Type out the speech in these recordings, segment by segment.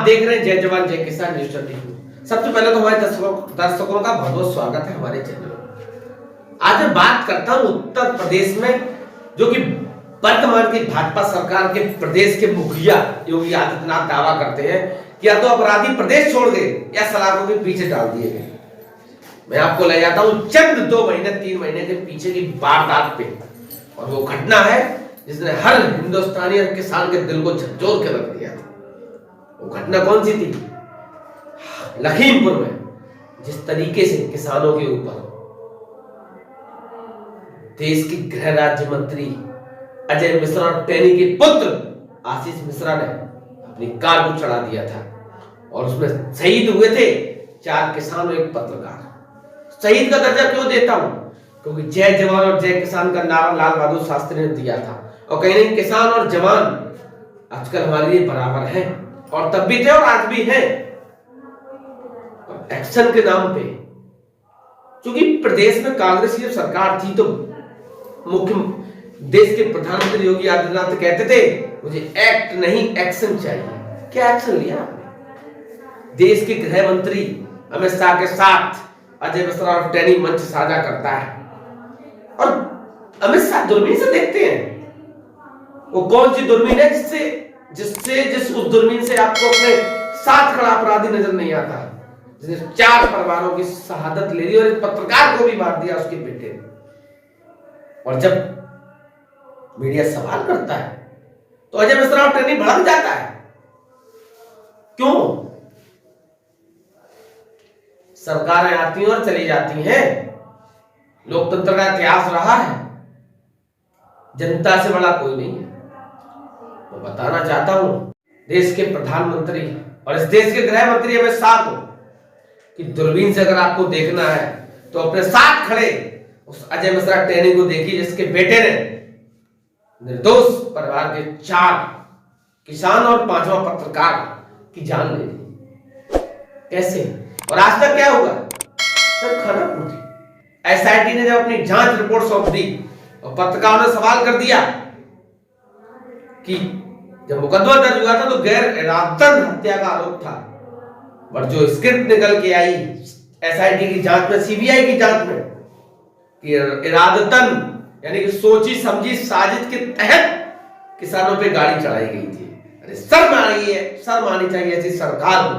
देख रहे हैं जय जवान जय किसान न्यूज 24। सबसे पहले तो हमारे दर्शकों का बहुत बहुत स्वागत है हमारे चैनल में। आज मैं बात करता हूं उत्तर प्रदेश में, जो कि वर्तमान की भाजपा सरकार के प्रदेश के मुखिया योगी आदित्यनाथ दावा करते हैं कि या तो अपराधी प्रदेश छोड़ गए या सलाखों के पीछे डाल दिए गए। मैं आपको ले जाता हूं चंद 2 महीने 3 महीने के पीछे की वारदात पे, और वो घटना है जिसने हर हिंदुस्तानी और किसान के दिल को झकझोर के रख दिया था। वो घटना कौन सी थी? लखीमपुर में जिस तरीके से किसानों के ऊपर देश के गृह राज्य मंत्री अजय मिश्रा और टेनी के पुत्र आशीष मिश्रा ने अपनी कार को चढ़ा दिया था, और उसमें शहीद हुए थे 4 किसान और 1 पत्रकार। शहीद का दर्जा क्यों देता हूं? क्योंकि जय जवान और जय किसान का नारा लाल बहादुर शास्त्री ने दिया था, और कहीं नहीं किसान और जवान आजकल हमारे लिए बराबर हैं, और तब भी थे और आज भी हैं। एक्शन के नाम पे, क्योंकि प्रदेश में कांग्रेस की सरकार थी तो देश के प्रधानमंत्री योगी आदित्यनाथ कहते थे मुझे एक्ट नहीं एक्शन चाहिए। क्या एक्शन लिया आपने? देश के गृह मंत्री अमित शाह के साथ अजय मिश्रा और टेनी मंच साझा करता है, और अमित शाह दूरबीन से देखते हैं। वो कौन सी दूरबीन है जिस उस दूरबीन से आपको अपने साथ खड़ा अपराधी नजर नहीं आता, जिसने 4 परिवारों की शहादत ले ली और एक पत्रकार को भी मार दिया उसके बेटे ने। और जब मीडिया सवाल करता है तो अजय मिश्रा और टेनी भड़क जाता है। क्यों? सरकारें आती हैं और चली जाती हैं, लोकतंत्र का इतिहास रहा है, जनता से बड़ा कोई नहीं है। मैं बताना चाहता हूं देश के प्रधानमंत्री और इस देश के गृह मंत्री अमित शाह को कि दूरबीन से अगर आपको देखना है तो अपने साथ खड़े उस अजय मिश्रा टेनी को देखिए जिसके बेटे ने निर्दोष परिवार के 4 किसान और 5वां पत्रकार की जान ले ली। कैसे? और आज तक क्या होगा? सर खाना पूछी। एसआईटी ने जब अपनी जांच रिपोर्ट सौंप दी और पत्रकारों ने सवाल कर दिया कि जब मुकदमा दर्ज हुआ था तो गैर इरादतन हत्या का आरोप था, पर जो स्क्रिप्ट निकल के आई एसआईटी की जांच में, सीबीआई की जांच में, कि इरादतन यानी कि सोची समझी साजिश के तहत किसानों पे गाड़ी चढ़ाई गई थी। अरे शर्म आनी चाहिए ऐसी सरकार को।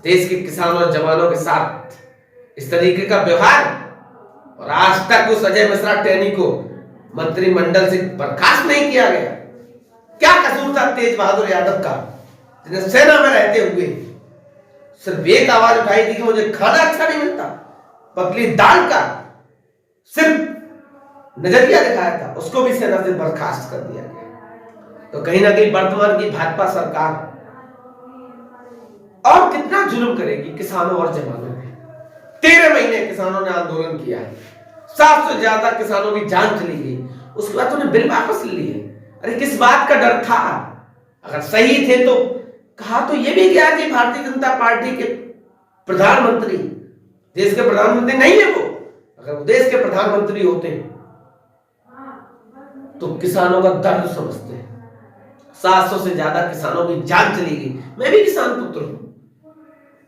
देश के किसानों और जवानों के साथ इस तरीके का व्यवहार, और आज तक उस अजय मिश्रा टेनी को मंत्रिमंडल से बर्खास्त नहीं किया गया। क्या कसूर था तेज बहादुर यादव का, जिन्हें सेना में रहते हुए सिर्फ एक आवाज उठाई थी कि मुझे खाना अच्छा नहीं मिलता, पतली दाल का सिर्फ नजरिया दिखाया था, उसको भी सेना से बर्खास्त कर दिया गया। तो कहीं ना कहीं वर्तमान की भाजपा सरकार और कितना जुल्म करेगी किसानों और जवानों पे। 13 महीने किसानों ने आंदोलन किया है, 700 से ज्यादा किसानों की जान चली गई, उसके बाद उन्हें बिल वापस ले लिए। अरे किस बात का डर था? अगर सही थे तो कहा तो यह भी गया कि भारतीय जनता पार्टी के प्रधानमंत्री देश के प्रधानमंत्री नहीं है वो। अगर वो देश के प्रधानमंत्री होते तो किसानों का दर्द समझते हैं। 700 से ज्यादा किसानों की जान चली गई। मैं भी किसान पुत्र हूं,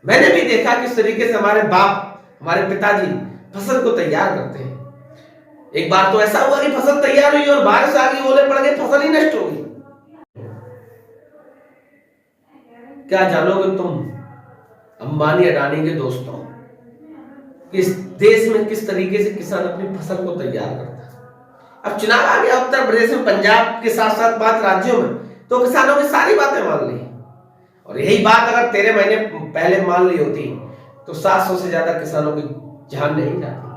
मैंने भी देखा किस तरीके से हमारे बाप, हमारे पिताजी फसल को तैयार करते हैं। एक बार तो ऐसा हुआ कि फसल तैयार हुई और बारिश आ गई, ओले पड़ गए, फसल ही नष्ट हो गई। क्या जानोगे तुम अंबानी अडानी के दोस्तों, इस देश में किस तरीके से किसान अपनी फसल को तैयार करता है। अब चुनाव आ गया उत्तर प्रदेश में, पंजाब के साथ साथ 5 राज्यों में, तो किसानों की सारी बातें मान ली, और यही बात अगर 13 महीने पहले मान ली होती तो 700 से ज्यादा किसानों की जान नहीं जाती,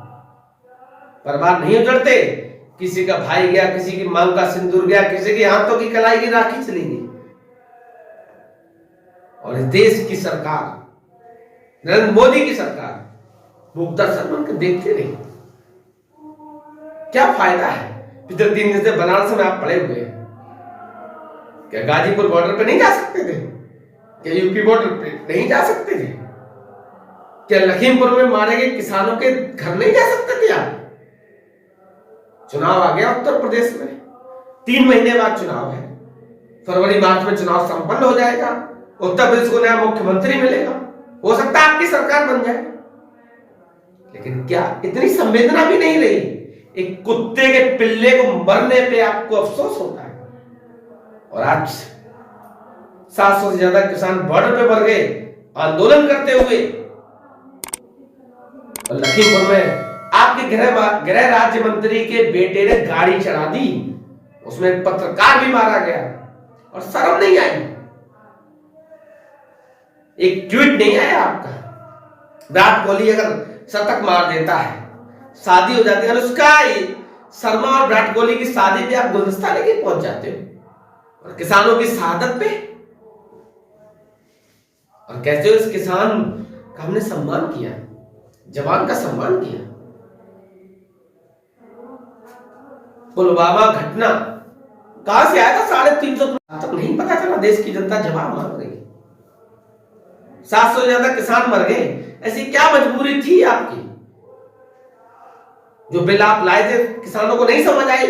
परिवार नहीं उजड़ते। किसी का भाई गया, किसी की मांग का सिंदूर गया, किसी की हाथों की कलाई की राखी चली गई। और इस देश की सरकार, नरेंद्र मोदी की सरकार, भूखदर्शन बनकर देखते रही। क्या फायदा है? पिछले 3 दिन से बनारस में आप पड़े हुए हैं। क्या गाजीपुर बॉर्डर पे नहीं जा सकते थे? क्या यूपी बॉर्डर पे नहीं जा सकते थे? क्या लखीमपुर में मारे गए किसानों के घर नहीं जा सकते थे आप? चुनाव आ गया उत्तर प्रदेश में, 3 महीने बाद चुनाव है, फरवरी मार्च में चुनाव संपन्न हो जाएगा, उत्तर प्रदेश को नया मुख्यमंत्री मिलेगा, हो सकता है आपकी सरकार बन जाए। लेकिन क्या इतनी संवेदना भी नहीं रही? एक कुत्ते के पिल्ले को मरने पे आपको अफसोस होता है। और आज 700 से ज्यादा किसान बॉर्डर पे मर गए आंदोलन करते हुए। और लखीमपुर में आपके गृह राज्य मंत्री के बेटे ने गाड़ी चढ़ा दी, उसमें एक पत्रकार भी मारा गया और शर्म नहीं आई। एक ट्वीट नहीं आया आपका। विराट कोहली अगर शतक मार देता है, शादी हो जाती है, अनुष्का शर्मा और विराट कोहली की शादी पे आप गुलदस्ता लेके पहुंच जाते हो, और किसानों की शहादत पे। और कहते हो इस किसान का हमने सम्मान किया, जवान का सम्मान किया। पुलवामा घटना कहां से आया था? 350 तक नहीं पता चला। देश की जनता जवाब मांग रही। 700 से ज्यादा किसान मर गए। ऐसी क्या मजबूरी थी आपकी? जो बिल आप लाए थे किसानों को नहीं समझ आई,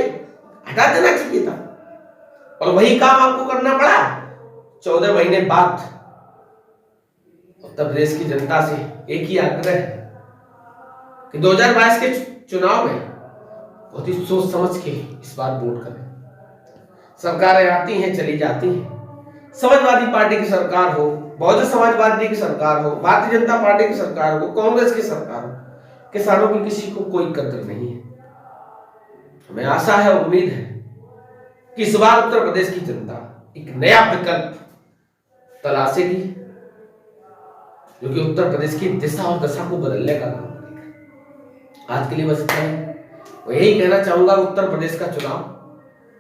हटा देना चाहिए था। और वही काम आपको करना पड़ा। 14 महीने बाद उत्तर प्रदेश की जनता से एक ही आग्रह है कि 2022 के चुनाव में बहुत ही सोच समझ के इस बार वोट करें। सरकारें आती हैं, चली जाती हैं। समाजवादी पार्टी की सरकार हो, बहुजन समाजवादी की सरकार हो, भारतीय जनता पार्टी की सरकार हो, कांग्रेस की सरकार हो, किसानों की किसी को कोई कदर नहीं है। हमें आशा है, उम्मीद है कि इस बार उत्तर प्रदेश की जनता एक नया विकल्प तलाशेगी, जो कि उत्तर प्रदेश की दिशा और दशा को बदलने का काम करेगा। आज के लिए बस इतना है। मैं यही कहना चाहूंगा, उत्तर प्रदेश का चुनाव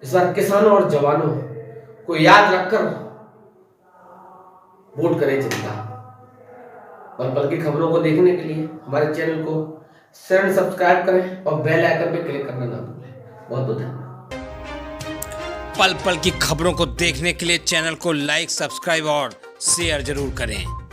इस बार किसानों और जवानों को याद रखकर वोट करें जनता। पल पल की खबरों को देखने के लिए हमारे चैनल को शेयर सब्सक्राइब करें और बेल आइकन पे क्लिक करना ना भूलें। बहुत बहुत धन्यवाद। पल पल की खबरों को देखने के लिए चैनल को लाइक, सब्सक्राइब और शेयर जरूर करें।